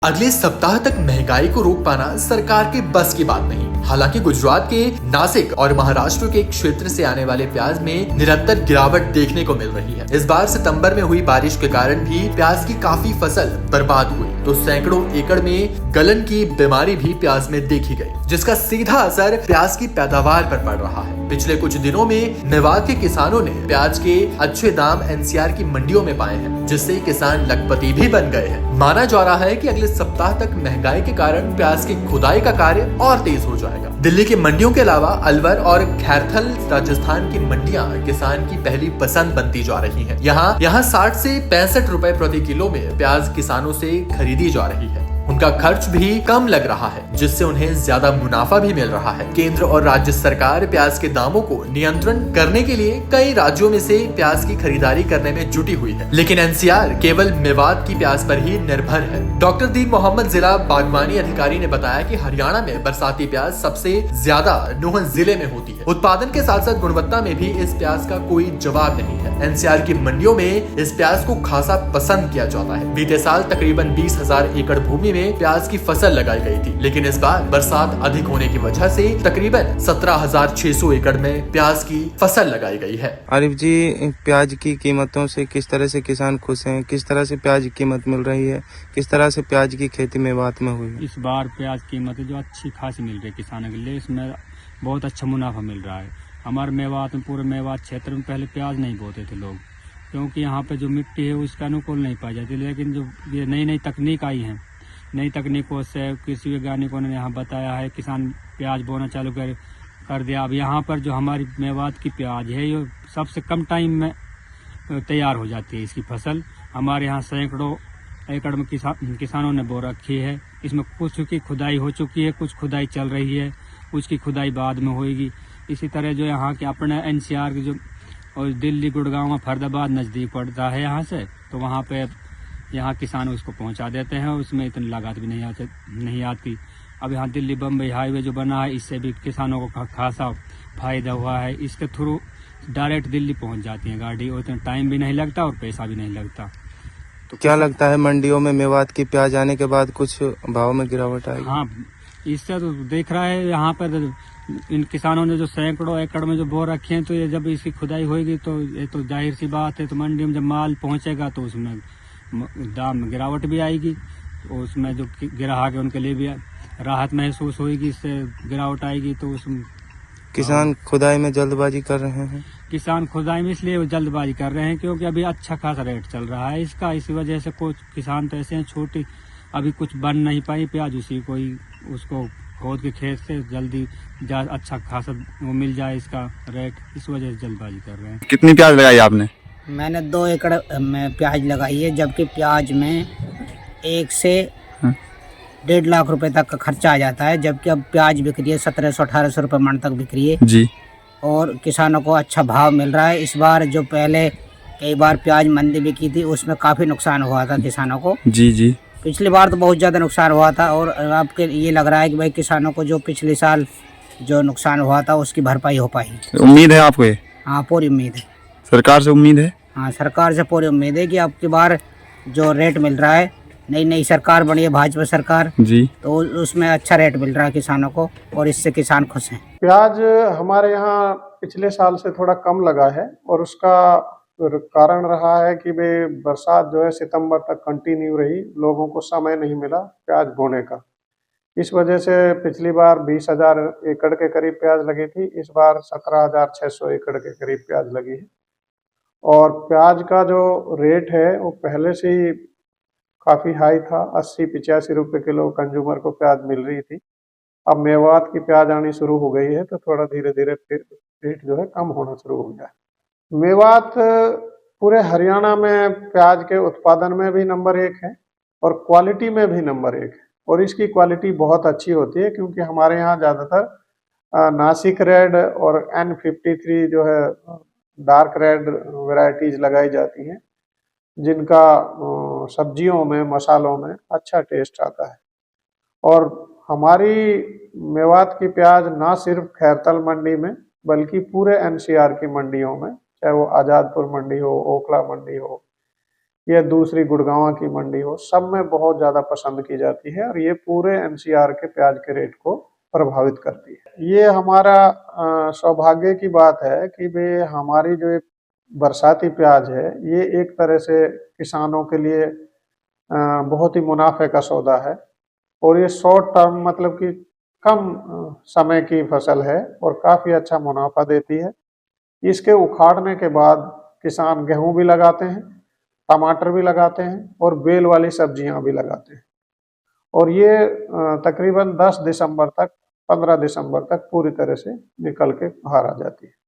अगले सप्ताह तक महंगाई को रोक पाना सरकार के बस की बात नहीं। हालांकि गुजरात के नासिक और महाराष्ट्र के क्षेत्र से आने वाले प्याज में निरंतर गिरावट देखने को मिल रही है। इस बार सितंबर में हुई बारिश के कारण भी प्याज की काफी फसल बर्बाद हुई, तो सैकड़ों एकड़ में गलन की बीमारी भी प्याज में देखी गई, जिसका सीधा असर प्याज की पैदावार पर पड़ रहा है। पिछले कुछ दिनों में मेवात के किसानों ने प्याज के अच्छे दाम एनसीआर की मंडियों में पाए हैं, जिससे किसान लखपति भी बन गए हैं। माना जा रहा है कि अगले सप्ताह तक महंगाई के कारण प्याज की खुदाई का कार्य और तेज हो जाएगा। दिल्ली की मंडियों के अलावा अलवर और खैरथल राजस्थान की मंडियां किसान की पहली पसंद बनती जा रही हैं। यहाँ 60 से 65 रुपए प्रति किलो में प्याज किसानों से खरीदी जा रही है। उनका खर्च भी कम लग रहा है, जिससे उन्हें ज्यादा मुनाफा भी मिल रहा है। केंद्र और राज्य सरकार प्याज के दामों को नियंत्रण करने के लिए कई राज्यों में से प्याज की खरीदारी करने में जुटी हुई है, लेकिन एनसीआर केवल मेवात की प्याज पर ही निर्भर है। डॉक्टर दीन मोहम्मद जिला बागवानी अधिकारी ने बताया कि हरियाणा में बरसाती प्याज सबसे ज्यादा नोहन जिले में होती है। उत्पादन के साथ साथ गुणवत्ता में भी इस प्याज का कोई जवाब नहीं है। एनसीआर की मंडियों में इस प्याज को खासा पसंद किया जाता है। बीते साल तकरीबन 20,000 एकड़ भूमि में प्याज की फसल लगाई गई थी, लेकिन इस बार बरसात अधिक होने की वजह से तकरीबन 17,600 एकड़ में प्याज की फसल लगाई गई है। आरिफ जी, प्याज की कीमतों से किस तरह से किसान खुश हैं? किस तरह से प्याज की कीमत मिल रही है? किस तरह से प्याज की खेती मेवात में हुई है? इस बार प्याज कीमत जो अच्छी खासी मिल रही है किसानों के लिए, इसमें बहुत अच्छा मुनाफा मिल रहा है। हमारे मेवात में, पूरे मेवात क्षेत्र में पहले प्याज नहीं बोते थे लोग, क्योंकि यहाँ पे जो मिट्टी है उसका अनुकूल नहीं पाई जाती। लेकिन जो ये नई नई तकनीक आई है, नई तकनीकों से कृषि वैज्ञानिकों ने यहाँ बताया है, किसान प्याज बोना चालू कर दिया। अब यहाँ पर जो हमारी मेवात की प्याज है, ये सबसे कम टाइम में तैयार हो जाती है इसकी फसल। हमारे यहाँ सैकड़ों एकड़ में किसानों ने बो रखी है। इसमें कुछ की खुदाई हो चुकी है, कुछ खुदाई चल रही है, कुछ की खुदाई बाद में होगी। इसी तरह जो यहाँ के अपने एनसीआर की जो और दिल्ली, गुड़गांव, फरीदाबाद नज़दीक पड़ता है यहाँ से, तो वहाँ पे यहाँ किसान उसको पहुँचा देते हैं। उसमें इतनी लागत भी नहीं आती। अब यहाँ दिल्ली बम्बई हाईवे जो बना है, इससे भी किसानों को खासा फायदा हुआ है। इसके थ्रू डायरेक्ट दिल्ली पहुँच जाती है गाड़ी, और इतना टाइम भी नहीं लगता और पैसा भी नहीं लगता। तो क्या लगता है मंडियों में मेवात की प्याज आने के बाद कुछ भाव में गिरावट आएगी? हाँ, इससे तो देख रहा है यहाँ पर इन किसानों ने जो सैकड़ों एकड़ में जो बो रखे हैं, तो ये जब इसकी खुदाई होगी तो ये तो जाहिर सी बात है, तो मंडी में जब माल पहुँचेगा तो उसमें दाम में गिरावट भी आएगी। तो उसमें जो ग्राहक है उनके लिए भी राहत महसूस होगी, इससे गिरावट आएगी। तो उसमें किसान खुदाई में जल्दबाजी कर रहे हैं। किसान खुदाई में इसलिए जल्दबाजी कर रहे हैं क्योंकि अभी अच्छा खासा रेट चल रहा है इसका। इसी वजह से कुछ किसान तो ऐसे हैं छोटी, अभी कुछ बन नहीं पाई प्याज, उसी को ही उसको खोद के खेत से जल्दी अच्छा खासा वो मिल जाए इसका रेट, इस वजह से जल्दबाजी कर रहे हैं। कितनी प्याज लगाई आपने? मैंने 2 एकड़ में प्याज लगाई है, जबकि प्याज में 1 से 1.5 लाख रुपए तक का खर्चा आ जाता है। जबकि अब प्याज बिक रही है 1700-1800 रुपये मन तक बिक रही है जी, और किसानों को अच्छा भाव मिल रहा है। इस बार जो पहले कई बार प्याज मंदी बिकी थी, उसमें काफ़ी नुकसान हुआ था किसानों को। जी जी। पिछली बार तो बहुत ज़्यादा नुकसान हुआ था, और अब के ये लग रहा है कि भाई किसानों को जो पिछले साल जो नुकसान हुआ था उसकी भरपाई हो पाई। उम्मीद है आपको ये? हाँ, पूरी उम्मीद है। सरकार से उम्मीद है? हाँ, सरकार से पूरी उम्मीद है कि अब की बार जो रेट मिल रहा है, नई सरकार बनी है भाजपा सरकार जी, तो उसमें अच्छा रेट मिल रहा है किसानों को, और इससे किसान खुश हैं। प्याज हमारे यहाँ पिछले साल से थोड़ा कम लगा है, और उसका कारण रहा है कि भाई बरसात जो है सितंबर तक कंटिन्यू रही, लोगों को समय नहीं मिला प्याज बोने का। इस वजह से पिछली बार 20,000 एकड़ के करीब प्याज लगी थी, इस बार 17,600 एकड़ के करीब प्याज लगी है। और प्याज का जो रेट है वो पहले से ही काफ़ी हाई था, 80-85 रुपये किलो कंज्यूमर को प्याज मिल रही थी। अब मेवात की प्याज आनी शुरू हो गई है, तो थोड़ा धीरे धीरे फिर रेट जो है कम होना शुरू हो गया है। मेवात पूरे हरियाणा में प्याज के उत्पादन में भी नंबर 1 है, और क्वालिटी में भी नंबर 1 है। और इसकी क्वालिटी बहुत अच्छी होती है, क्योंकि हमारे यहाँ ज़्यादातर नासिक रेड और N53 जो है डार्क रेड वैरायटीज लगाई जाती हैं, जिनका सब्जियों में, मसालों में अच्छा टेस्ट आता है। और हमारी मेवात की प्याज ना सिर्फ खैरतल मंडी में, बल्कि पूरे एनसीआर की मंडियों में, चाहे वो आज़ादपुर मंडी हो, ओखला मंडी हो, या दूसरी गुड़गांव की मंडी हो, सब में बहुत ज़्यादा पसंद की जाती है और ये पूरे एनसीआर के प्याज के रेट को प्रभावित करती है। ये हमारा सौभाग्य की बात है कि भाई हमारी जो एक बरसाती प्याज है ये एक तरह से किसानों के लिए बहुत ही मुनाफे का सौदा है और ये शॉर्ट टर्म मतलब कि कम समय की फसल है और काफ़ी अच्छा मुनाफा देती है। इसके उखाड़ने के बाद किसान गेहूं भी लगाते हैं, टमाटर भी लगाते हैं और बेल वाली सब्जियां भी लगाते हैं और ये तकरीबन 10 दिसंबर तक 15 दिसंबर तक पूरी तरह से निकल के बाहर आ जाती है।